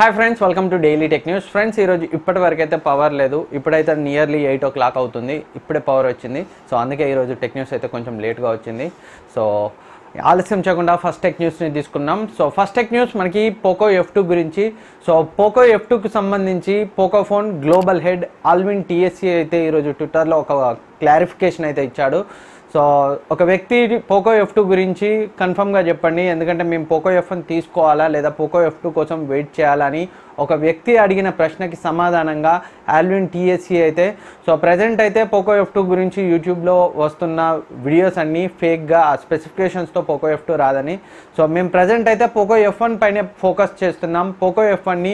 Hi friends, welcome to daily tech news. Friends, ఈరోజు ఇప్పటి వరకు అయితే పవర్ లేదు. ఇప్పుడైతే నియర్లీ 8 o'clock అవుతుంది. ఇప్పుడే పవర్ వచ్చింది. సో అందుకే ఈరోజు టెక్ న్యూస్ అయితే కొంచెం లేట్గా వచ్చింది. సో ఆలస్యం చేయకుండా ఫస్ట్ టెక్ న్యూస్ని తీసుకున్నాం. సో ఫస్ట్ టెక్ న్యూస్ మనకి పోకో F2 గురించి. సో పోకో F2కి సంబంధించి Poco phone global head Alvin టీఎస్సీ అయితే ఈరోజు ట్విట్టర్లో ఒక క్లారిఫికేషన్ అయితే ఇచ్చాడు. సో ఒక వ్యక్తి పోకో F2 గురించి కన్ఫర్మ్గా చెప్పండి, ఎందుకంటే మేము పోకో F1 తీసుకోవాలా లేదా పోకో F2 కోసం వెయిట్ చేయాలని ఒక వ్యక్తి అడిగిన ప్రశ్నకి సమాధానంగా ఆల్విన్ టీఎస్సీ అయితే సో ప్రజెంట్ అయితే పోకో F2 గురించి యూట్యూబ్లో వస్తున్న వీడియోస్ అన్నీ ఫేక్గా ఆ స్పెసిఫికేషన్స్తో పోకో F2 రాదని, సో మేము ప్రజెంట్ అయితే పోకో F1 పైన ఫోకస్ చేస్తున్నాం. పోకో F1ని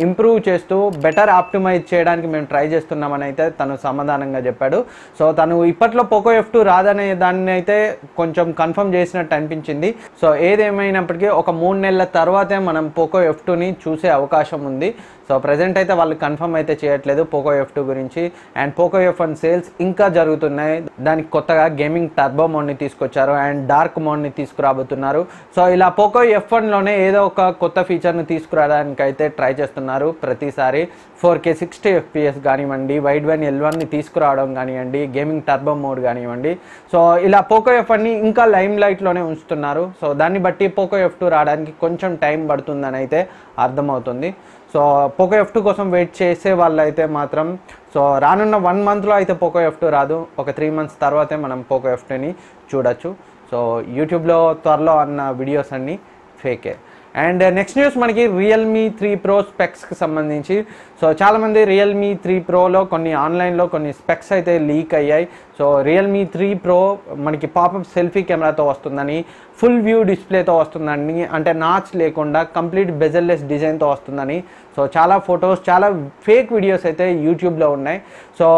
ఇంప్రూవ్ చేస్తూ బెటర్ ఆప్టిమైజ్ చేయడానికి మేము ట్రై చేస్తున్నామని అయితే తను సమాధానంగా చెప్పాడు. సో తను ఇప్పట్లో పోకో F2 రాదనే దాన్ని అయితే కొంచెం కన్ఫర్మ్ చేసినట్టు అనిపించింది. సో ఏదేమైనప్పటికీ ఒక 3 నెలల తర్వాతే మనం పోకో F2ని చూసే అవకాశం ఉంది. సో ప్రజెంట్ అయితే వాళ్ళు కన్ఫర్మ్ అయితే చేయట్లేదు పోకో F2 గురించి. అండ్ పోకో F1 సేల్స్ ఇంకా జరుగుతున్నాయి. దానికి కొత్తగా గేమింగ్ టర్బో మోడ్ని తీసుకొచ్చారు అండ్ డార్క్ మోడ్ని తీసుకురాబోతున్నారు. సో ఇలా పోకో F1లోనే ఏదో ఒక కొత్త ఫీచర్ని తీసుకురావడానికి అయితే ట్రై చేస్తున్నారు. ప్రతిసారి 4K 60 FPS కానివ్వండి, వైడ్ వైన్ L1ని తీసుకురావడం కానివ్వండి, గేమింగ్ టర్బో మోడ్ కానివ్వండి. సో ఇలా పోకో F1ని ఇంకా లైమ్ లైట్లోనే ఉంచుతున్నారు. సో దాన్ని బట్టి పోకో F2 రావడానికి కొంచెం టైం పడుతుందని అయితే అర్థమవుతుంది. సో పోకో F2 కోసం వెయిట్ చేసే వాళ్ళు అయితే మాత్రం సో రానున్న 1 monthలో అయితే పోకో F2 రాదు. ఒక 3 months తర్వాతే మనం పోకో F2ని చూడొచ్చు. సో యూట్యూబ్లో త్వరలో అన్న వీడియోస్ అన్నీ ఫేకే. అండ్ నెక్స్ట్ న్యూస్ మనకి రియల్మీ 3 Pro స్పెక్స్కి సంబంధించి. సో చాలామంది రియల్మీ 3 Proలో కొన్ని ఆన్లైన్లో కొన్ని స్పెక్స్ అయితే లీక్ అయ్యాయి. సో రియల్మీ 3 Pro మనకి పాపప్ సెల్ఫీ కెమెరాతో వస్తుందని, ఫుల్ వ్యూ డిస్ప్లేతో వస్తుందని, అంటే నాచ్ లేకుండా కంప్లీట్ బెజల్లెస్ డిజైన్తో వస్తుందని. సో చాలా ఫొటోస్, చాలా ఫేక్ వీడియోస్ అయితే యూట్యూబ్లో ఉన్నాయి. So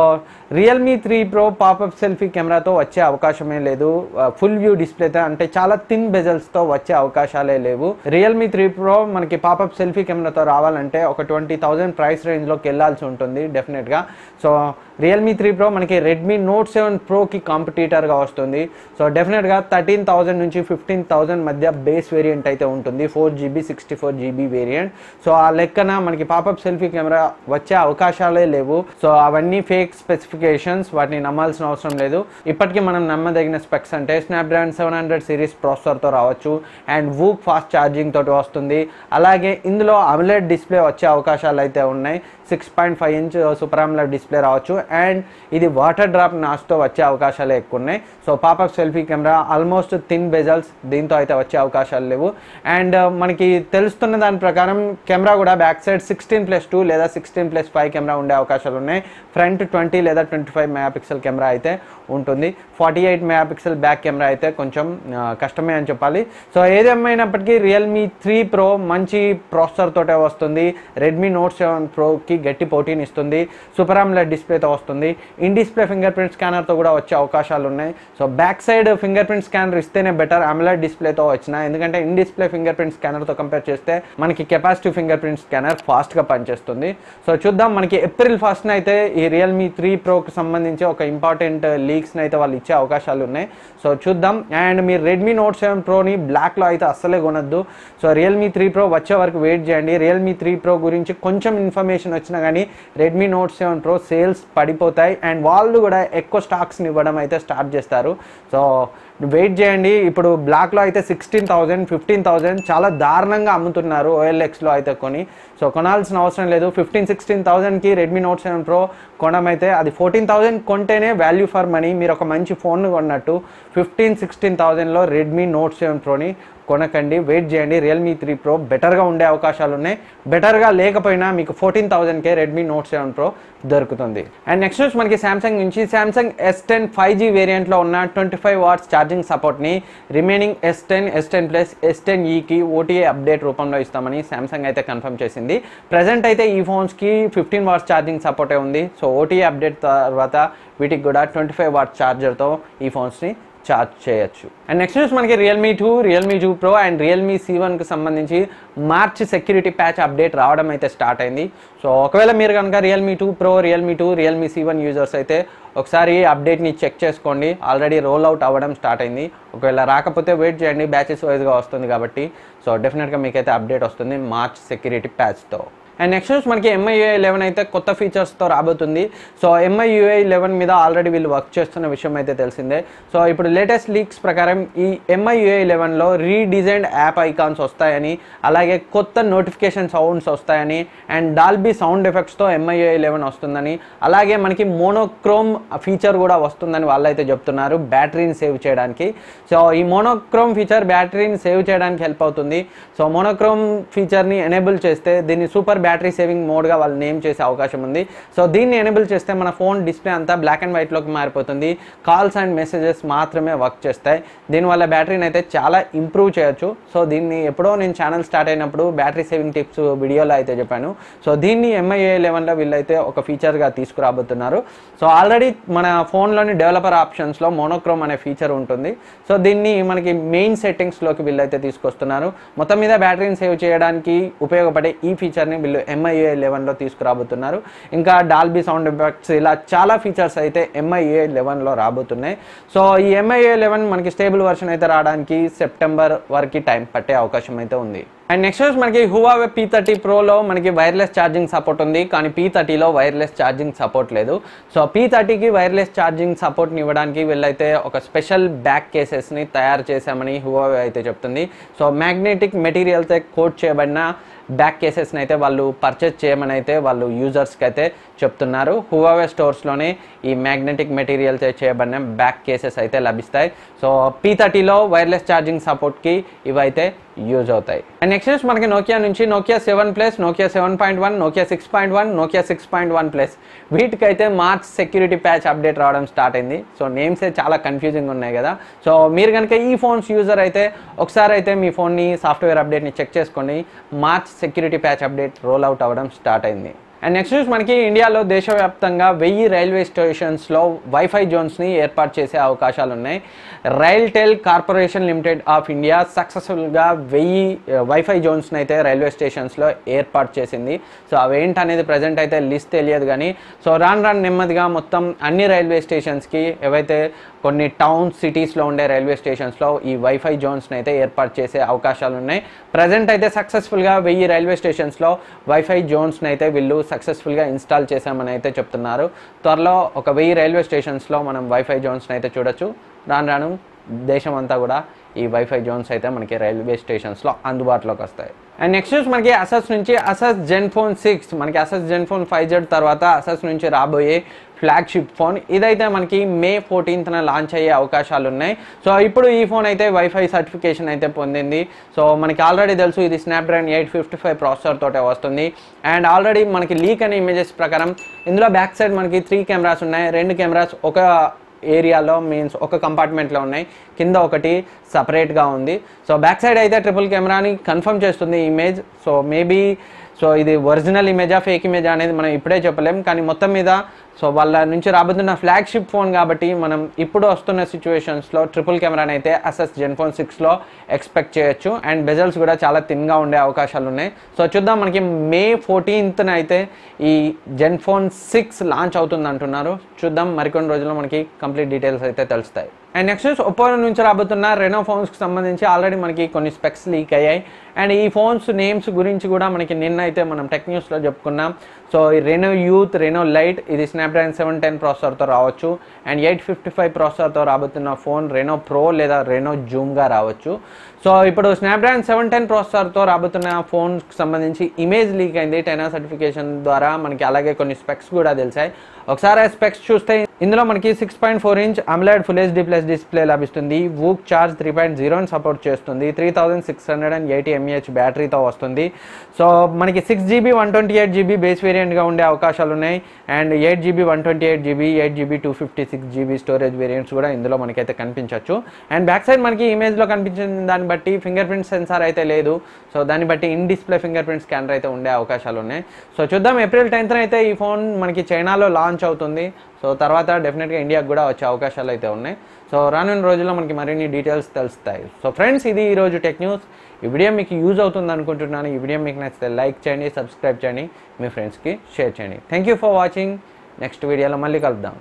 Realme 3 Pro popup selfie కెమెరాతో వచ్చే అవకాశమే లేదు. ఫుల్ వ్యూ డిస్ప్లేతో అంటే చాలా థిన్ బెజల్స్తో వచ్చే అవకాశాలే లేవు. రియల్మీ 3 Pro మనకి పాపప్ సెల్ఫీ కెమెరాతో రావాలంటే ఒక 20,000 ప్రైస్ రేంజ్లోకి వెళ్ళాల్సి ఉంటుంది డెఫినెట్గా. సో రియల్మీ 3 Pro మనకి రెడ్మీ నోట్ 7 Proకి కాంపిటీటర్గా వస్తుంది. సో డెఫినెట్గా 13,000 నుంచి 15,000 మధ్య బేస్ వేరియంట్ అయితే ఉంటుంది, 4GB 64GB వేరియంట్. సో ఆ లెక్కన మనకి పాపప్ సెల్ఫీ కెమెరా వచ్చే అవకాశాలే లేవు. సో అవన్నీ ఫేక్ స్పెసిఫికేషన్స్, వాటిని నమ్మాల్సిన అవసరం లేదు. ఇప్పటికీ మనం నమ్మదగిన స్పెక్స్ అంటే స్నాప్డ్రాగన్ 700 సిరీస్ ప్రాసెసర్తో రావచ్చు అండ్ వూక్ ఫాస్ట్ ఛార్జింగ్ తోటి వస్తుంది. అలాగే ఇందులో అమ్లెడ్ డిస్ప్లే వచ్చే అవకాశాలు అయితే ఉన్నాయి. 6.5 inch సూపర్ అమ్లెడ్ డిస్ప్లే రావచ్చు అండ్ ఇది వాటర్ డ్రాప్ నాచ్తో వచ్చే అవకాశాలు ఎక్కువ ఉన్నాయి. So popup selfie camera almost thin bezels, దీంతో అయితే వచ్చే అవకాశాలు లేవు. అండ్ మనకి తెలుస్తున్న దాని ప్రకారం కెమెరా కూడా బ్యాక్ సైడ్ 16+2 లేదా 16+5 కెమెరా ఉండే అవకాశాలు ఉన్నాయి. ఫ్రంట్ 20 లేదా 25 మెగాపిక్సెల్ కెమెరా అయితే ఉంటుంది. 48 మెగాపిక్సెల్ బ్యాక్ కెమెరా అయితే కొంచెం కష్టమే అని చెప్పాలి. సో ఏదేమైనప్పటికీ రియల్మీ 3 Pro మంచి ప్రాసెసర్ తోటే వస్తుంది. రెడ్మీ నోట్ 7 Proకి గట్టి పోటీని ఇస్తుంది. సూపర్ అమ్లెడ్ డిస్ప్లేతో వస్తుంది. ఇన్ డిస్ప్లే ఫింగర్ ప్రింట్ స్కానర్తో కూడా వచ్చే అవకాశాలు ఉన్నాయి. So back side fingerprint scanner ఇస్తేనే బెటర్ అమ్లెడ్ డిస్ప్లేతో వచ్చిన, ఎందుకంటే ఇన్ డిస్ప్లే ఫింగర్ ప్రింట్ స్కానర్తో కంపేర్ చేస్తే మనకి కెపాసిటివ్ ఫింగర్ ప్రింట్ స్కానర్ ఫాస్ట్గా పనిచేస్తుంది. సో చూద్దాం, మనకి April 1st అయితే ఈ రియల్మీ 3 Proకి సంబంధించి ఒక ఇంపార్టెంట్ లీక్స్ని అయితే వాళ్ళు ఇచ్చే అవకాశాలు ఉన్నాయి. సో చూద్దాం. అండ్ మీరు రెడ్మీ నోట్ 7 Proని బ్లాక్లో అయితే అస్సలే కొనొద్దు. సో రియల్మీ 3 Pro వచ్చే వరకు వెయిట్ చేయండి. రియల్మీ 3 Pro గురించి కొంచెం ఇన్ఫర్మేషన్ వచ్చినా కానీ రెడ్మీ నోట్ 7 Pro సేల్స్ పడిపోతాయి అండ్ వాళ్ళు కూడా ఎక్కువ స్టాక్స్ని ఇవ్వడం అయితే స్టార్ట్ చేస్తారు. సో వెయిట్ చేయండి. ఇప్పుడు బ్లాక్లో అయితే 16,000 15,000 చాలా దారుణంగా అమ్ముతున్నారు OLXలో అయితే కొని. సో కొనాల్సిన అవసరం లేదు. 15-16,000కి రెడ్మీ నోట్ 7 Pro కొనడం అయితే అది 14,000 కొంటేనే వాల్యూ ఫర్ మనీ. మీరు ఒక మంచి ఫోన్ కొన్నట్టు 15-16,000లో రెడ్మీ నోట్ 7 Proని కొనకండి. వెయిట్ చేయండి. రియల్మీ 3 Pro బెటర్గా ఉండే అవకాశాలు ఉన్నాయి. బెటర్గా లేకపోయినా మీకు 14,000కే రెడ్మీ నోట్ 7 Pro దొరుకుతుంది. అండ్ నెక్స్ట్ న్యూస్ మనకి సామ్సంగ్ నుంచి. సామ్సంగ్ S10 5G వేరియంట్లో ఉన్న 25 watts ఛార్జింగ్ సపోర్ట్ని remaining S10, S10 Plus, S10eకి OTA update రూపంలో ఇస్తామని సామ్సంగ్ అయితే కన్ఫర్మ్ చేసింది. ప్రజెంట్ అయితే ఈ ఫోన్స్కి 15 watts ఛార్జింగ్ సపోర్టే ఉంది. సో OTA అప్డేట్ తర్వాత వీటికి కూడా 25 watts ఛార్జర్తో ఈ ఫోన్స్ని ఛార్జ్ చేయొచ్చు. అండ్ నెక్స్ట్ న్యూస్ మనకి రియల్మీ 2 Pro అండ్ రియల్మీ C1కి సంబంధించి మార్చ్ సెక్యూరిటీ ప్యాచ్ అప్డేట్ రావడం అయితే స్టార్ట్ అయింది. సో ఒకవేళ మీరు కనుక Realme 2 Pro, Realme 2, Realme C1 users అయితే ఒకసారి అప్డేట్ని చెక్ చేసుకోండి. ఆల్రెడీ రోల్ అవుట్ అవ్వడం స్టార్ట్ అయింది. ఒకవేళ రాకపోతే వెయిట్ చేయండి, బ్యాచెస్ వైజ్గా వస్తుంది కాబట్టి. సో డెఫినెట్గా మీకైతే అప్డేట్ వస్తుంది మార్చ్ సెక్యూరిటీ ప్యాచ్తో. అండ్ నెక్స్ట్ న్యూస్ మనకి MIUI 11 అయితే కొత్త ఫీచర్స్తో రాబోతుంది. సో MIUI 11 మీద ఆల్రెడీ వీళ్ళు వర్క్ చేస్తున్న విషయం అయితే తెలిసిందే. సో ఇప్పుడు లేటెస్ట్ లీక్స్ ప్రకారం ఈ MIUI 11లో రీడిజైన్డ్ యాప్ ఐకాన్స్ వస్తాయని, అలాగే కొత్త నోటిఫికేషన్ సౌండ్స్ వస్తాయని, అండ్ డాల్బీ సౌండ్ ఎఫెక్ట్స్తో MIUI 11 వస్తుందని, అలాగే మనకి మోనోక్రోమ్ ఫీచర్ కూడా వస్తుందని వాళ్ళైతే చెప్తున్నారు బ్యాటరీని సేవ్ చేయడానికి. సో ఈ మోనోక్రోమ్ ఫీచర్ బ్యాటరీని సేవ్ చేయడానికి హెల్ప్ అవుతుంది. సో మోనోక్రోమ్ ఫీచర్ని ఎనేబుల్ చేస్తే దీన్ని సూపర్ బ్యాటరీ సేవింగ్ మోడ్గా వాళ్ళు నేమ్ చేసే అవకాశం ఉంది. సో దీన్ని ఎనేబుల్ చేస్తే మన ఫోన్ డిస్ప్లే అంతా బ్లాక్ అండ్ వైట్లోకి మారిపోతుంది. కాల్స్ అండ్ మెసేజెస్ మాత్రమే వర్క్ చేస్తాయి. దీనివల్ల బ్యాటరీని అయితే చాలా ఇంప్రూవ్ చేయొచ్చు. సో దీన్ని ఎప్పుడో నేను ఛానల్ స్టార్ట్ అయినప్పుడు బ్యాటరీ సేవింగ్ టిప్స్ వీడియోలో అయితే చెప్పాను. సో దీన్ని MIUI 11లో వీళ్ళైతే ఒక ఫీచర్గా తీసుకురాబోతున్నారు. సో ఆల్రెడీ మన ఫోన్లోని డెవలపర్ ఆప్షన్స్లో మోనోక్రోమ్ అనే ఫీచర్ ఉంటుంది. సో దీన్ని మనకి మెయిన్ సెట్టింగ్స్లోకి వీళ్ళైతే తీసుకొస్తున్నారు. మొత్తం మీద బ్యాటరీని సేవ్ చేయడానికి ఉపయోగపడే ఈ ఫీచర్ని వీళ్ళు MIUI 11లో తీసుకురాబోతున్నారు. ఇంకా డాల్బీ సౌండ్ ఎఫెక్ట్స్ ఇలా చాలా ఫీచర్స్ అయితే MIUI 11లో రాబోతున్నాయి. సో ఈ MIUI 11 మనకి స్టేబుల్ వర్షన్ అయితే రావడానికి సెప్టెంబర్ వరకు టైం పట్టే అవకాశం అయితే ఉంది. అండ్ నెక్స్ట్ వచ్చి మనకి Huawei P30 Proలో మనకి వైర్లెస్ ఛార్జింగ్ సపోర్ట్ ఉంది, కానీ P30లో వైర్లెస్ ఛార్జింగ్ సపోర్ట్ లేదు. సో P30కి వైర్లెస్ ఛార్జింగ్ సపోర్ట్ని ఇవ్వడానికి వీళ్ళైతే ఒక స్పెషల్ బ్యాక్ కేసెస్ని తయారు చేశామని Huawei అయితే చెప్తుంది. సో మ్యాగ్నెటిక్ మెటీరియల్తో కోట్ చేయబడిన బ్యాక్ కేసెస్ని అయితే వాళ్ళు పర్చేస్ చేయమని అయితే వాళ్ళు యూజర్స్కి అయితే చెప్తున్నారు. Huawei స్టోర్స్లోనే ఈ మ్యాగ్నెటిక్ మెటీరియల్స్ చేయబడిన బ్యాక్ కేసెస్ అయితే లభిస్తాయి. సో P30లో వైర్లెస్ ఛార్జింగ్ సపోర్ట్కి ఇవైతే యూజ్ అవుతాయి. అండ్ నెక్స్ట్ మనకి నోకియా నుంచి Nokia 7 Plus, Nokia 7.1, Nokia 6.1, Nokia 6.1 Plus వీటికైతే మార్చ్ సెక్యూరిటీ ప్యాచ్ అప్డేట్ రావడం స్టార్ట్ అయింది. సో నేమ్సే చాలా కన్ఫ్యూజింగ్ ఉన్నాయి కదా. సో మీరు కనుక ఈ ఫోన్స్ యూజర్ అయితే ఒకసారి అయితే మీ ఫోన్ని సాఫ్ట్వేర్ అప్డేట్ని చెక్ చేసుకోండి. March security patch update roll out అవ్వడం స్టార్ట్ అయింది. అండ్ నెక్స్ట్ న్యూస్ మనకి ఇండియాలో దేశవ్యాప్తంగా 1000 రైల్వే స్టేషన్స్లో వైఫై జోన్స్ని ఏర్పాటు చేసే అవకాశాలు ఉన్నాయి. RailTel corporation limited of India సక్సెస్ఫుల్గా 1000 వైఫై జోన్స్ని అయితే రైల్వే స్టేషన్స్లో ఏర్పాటు చేసింది. సో అవేంటనేది ప్రజెంట్ అయితే లిస్ట్ తెలియదు, కానీ సో రాను నెమ్మదిగా మొత్తం అన్ని రైల్వే స్టేషన్స్కి ఏవైతే కొన్ని టౌన్ సిటీస్లో ఉండే రైల్వే స్టేషన్స్లో ఈ వైఫై జోన్స్ని అయితే ఏర్పాటు చేసే అవకాశాలు ఉన్నాయి. ప్రజెంట్ అయితే సక్సెస్ఫుల్గా 1000 రైల్వే స్టేషన్స్లో వైఫై జోన్స్ని అయితే వీళ్ళు సక్సెస్ఫుల్గా ఇన్స్టాల్ చేశామని అయితే చెప్తున్నారు. త్వరలో ఒక 1000 రైల్వే స్టేషన్స్లో మనం వైఫై జోన్స్ని అయితే చూడొచ్చు. రాను దేశం అంతా కూడా ఈ వైఫై జోన్స్ అయితే మనకి రైల్వే స్టేషన్స్లో అందుబాటులోకి వస్తాయి. అండ్ నెక్స్ట్ న్యూస్ మనకి అసస్ నుంచి అసస్ జెన్ఫోన్ 6 మనకి అసస్ జెన్ఫోన్ 5Z తర్వాత అసస్ నుంచి రాబోయే ఫ్లాగ్షిప్ ఫోన్ ఇదైతే మనకి మే 14న లాంచ్ అయ్యే అవకాశాలు ఉన్నాయి. సో ఇప్పుడు ఈ ఫోన్ అయితే వైఫై సర్టిఫికేషన్ అయితే పొందింది. సో మనకి ఆల్రెడీ తెలుసు ఇది స్నాప్డ్రాగన్ 855 ప్రాసెసర్ తోటే వస్తుంది. అండ్ ఆల్రెడీ మనకి లీక్ అనే ఇమేజెస్ ప్రకారం ఇందులో బ్యాక్ సైడ్ మనకి 3 కెమెరాస్ ఉన్నాయి. 2 కెమెరాస్ ఒక ఏరియాలో మీన్స్ ఒక కంపార్ట్మెంట్లో ఉన్నాయి, కింద ఒకటి సపరేట్గా ఉంది. సో బ్యాక్ సైడ్ అయితే ట్రిపుల్ కెమెరాని కన్ఫర్మ్ చేస్తుంది ఇమేజ్. సో మేబీ సో ఇది ఒరిజినల్ ఇమేజా ఫేక్ ఇమేజా అనేది మనం ఇప్పుడే చెప్పలేం, కానీ మొత్తం మీద సో వాళ్ళ నుంచి రాబోతున్న ఫ్లాగ్షిప్ ఫోన్ కాబట్టి మనం ఇప్పుడు వస్తున్న సిచ్యువేషన్స్లో ట్రిపుల్ కెమెరాని అయితే అసస్ జెన్ఫోన్ 6లో ఎక్స్పెక్ట్ చేయొచ్చు. అండ్ బెజల్స్ కూడా చాలా థిన్గా ఉండే అవకాశాలు ఉన్నాయి. సో చూద్దాం, మనకి మే 14న అయితే ఈ జెన్ఫోన్ 6 లాంచ్ అవుతుంది అంటున్నారు. చూద్దాం, మరికొన్ని రోజుల్లో మనకి కంప్లీట్ డీటెయిల్స్ అయితే తెలుస్తాయి. అండ్ నెక్స్ట్ ఒప్పో నుంచి రాబోతున్న రెనో ఫోన్స్కి సంబంధించి ఆల్రెడీ మనకి కొన్ని స్పెక్స్ లీక్ అయ్యాయి. అండ్ ఈ ఫోన్స్ నేమ్స్ గురించి కూడా మనకి నిన్న అయితే మనం టెక్ న్యూస్లో చెప్పుకున్నాం. సో ఈ రెనో యూత్, రెనో లైట్ ఇది స్నాప్డ్రాగన్ 710 ప్రాసెసర్తో రావచ్చు. అండ్ 855 ప్రాసెసర్తో రాబోతున్న ఫోన్ రెనో ప్రో లేదా రెనో జూమ్గా రావచ్చు. సో ఇప్పుడు స్నాప్డ్రాగన్ 710 ప్రాసెసర్తో రాబోతున్న ఫోన్కి సంబంధించి ఇమేజ్ లీక్ అయింది 10R సర్టిఫికేషన్ ద్వారా మనకి. అలాగే కొన్ని స్పెక్స్ కూడా తెలిసాయి. ఒకసారి ఆ స్పెక్స్ చూస్తే ఇందులో మనకి 6.4 inch AMOLED Full HD Plus display లభిస్తుంది. వూక్ చార్జ్ 3.0 సపోర్ట్ చేస్తుంది. 3680 mAh బ్యాటరీతో వస్తుంది. సో మనకి 6GB 128GB బేస్ వేరియంట్గా ఉండే అవకాశాలు ఉన్నాయి. And 8GB 128GB, 8GB 256GB storage variants కూడా ఇందులో మనకైతే కనిపించవచ్చు. అండ్ బ్యాక్ సైడ్ మనకి ఇమేజ్లో కనిపించిన దాన్ని బట్టి ఫింగర్ ప్రింట్ సెన్సార్ అయితే లేదు. సో దాన్ని బట్టి in display fingerprint scanner అయితే ఉండే అవకాశాలు ఉన్నాయి. సో చూద్దాం, ఏప్రిల్ 10న అయితే ఈ ఫోన్ మనకి చైనాలో లాంచ్ అవుతుంది. సో తర్వాత తర్వాత డెఫినెట్గా ఇండియాకి కూడా వచ్చే అవకాశాలు అయితే ఉన్నాయి. సో రానున్న రోజుల్లో మనకి మరిన్ని డీటెయిల్స్ తెలుస్తాయి. సో ఫ్రెండ్స్, ఇది ఈరోజు టెక్ న్యూస్. ఈ వీడియో మీకు యూజ్ అవుతుంది అనుకుంటున్నాను. ఈ వీడియో మీకు నచ్చితే లైక్ చేయండి, సబ్స్క్రైబ్ చేయండి, మీ ఫ్రెండ్స్కి షేర్ చేయండి. Thank you for watching. Next వీడియోలో మళ్ళీ కలుద్దాం.